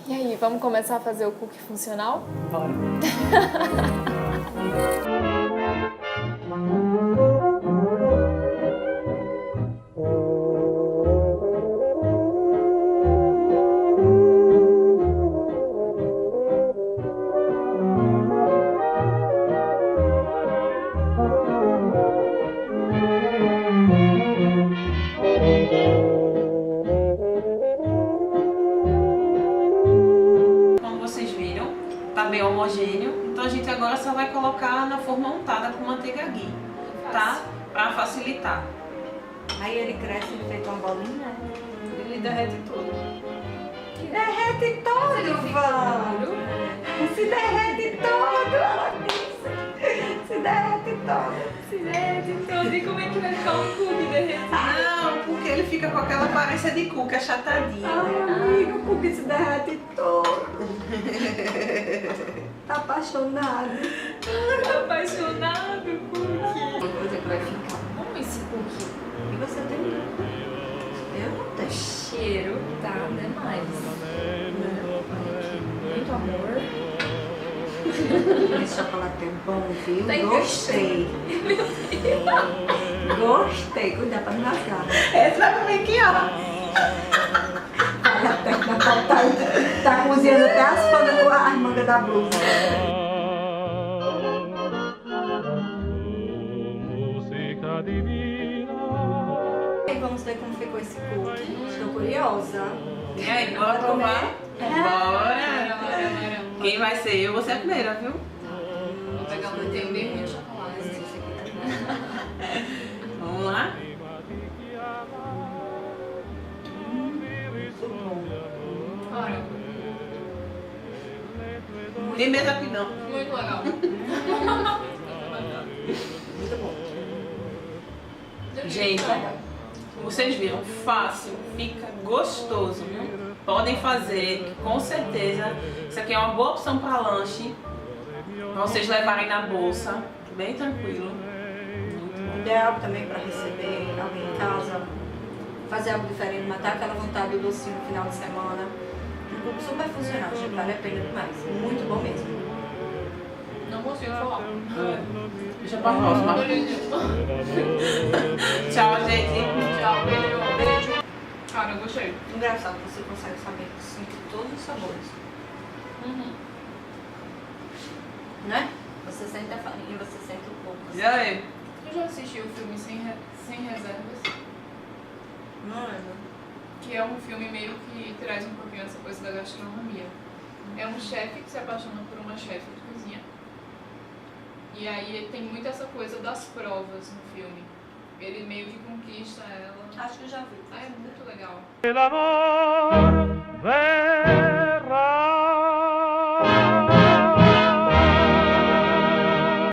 E aí, vamos começar a fazer o cookie funcional? Bora. Bem homogêneo, então a gente agora só vai colocar na forma untada com manteiga ghee, tá? Pra facilitar. Aí ele cresce feito uma bolinha, Ele derrete tudo. derrete todo, Vã! Se derrete todo, ela disse! Se derrete todo! Se derrete todo. E como é que vai ficar um cookie derretido? Não, porque ele fica com aquela aparência de cookie achatadinho. Ai, amiga, o cookie se derrete todo! Tá apaixonado! Apaixonado, cookie. Coisa que vai ficar. Como esse cookie? E você tem? Eu não tenho. Cheiro tá demais. Muito amor. Esse chocolate é bom, viu? Tem Gostei. Gostei. Cuidado pra não rasgar. Esse vai comer aqui, ó. Tá cozinhando até as mangas da blusa. E vamos ver como ficou esse cookie. Estou curiosa. E aí, bora provar? Bora! Quem vai ser eu? Você é a primeira, viu? Vou pegar um manteiga bem ruim de chocolate. Vamos lá? Olha, Tem mesa aqui não. muito legal. Muito bom. Gente, vocês viram, fácil, fica gostoso, viu? Podem fazer, que com certeza isso aqui é uma boa opção para lanche, para vocês levarem na bolsa, bem tranquilo. Ideal também para receber alguém em casa, fazer algo diferente, matar aquela vontade do docinho no final de semana. Um cookie super funcional, gente, vale a pena demais. Muito bom mesmo. Não consigo falar. Deixa pra próxima. Tchau, gente. Tchau, beijo. Cara, eu gostei. Engraçado, você consegue saber sentir todos os sabores. Né? Você sente a farinha, você sente o coco. E aí? Tu já assistiu o filme Sem Reservas? Não é? Que é um filme meio que traz um pouquinho essa coisa da gastronomia. É um chefe que se apaixona por uma chefe de cozinha. E aí tem muito essa coisa das provas no filme. Ele meio que conquista ela. Acho que já vi. Ah, é muito legal. El amor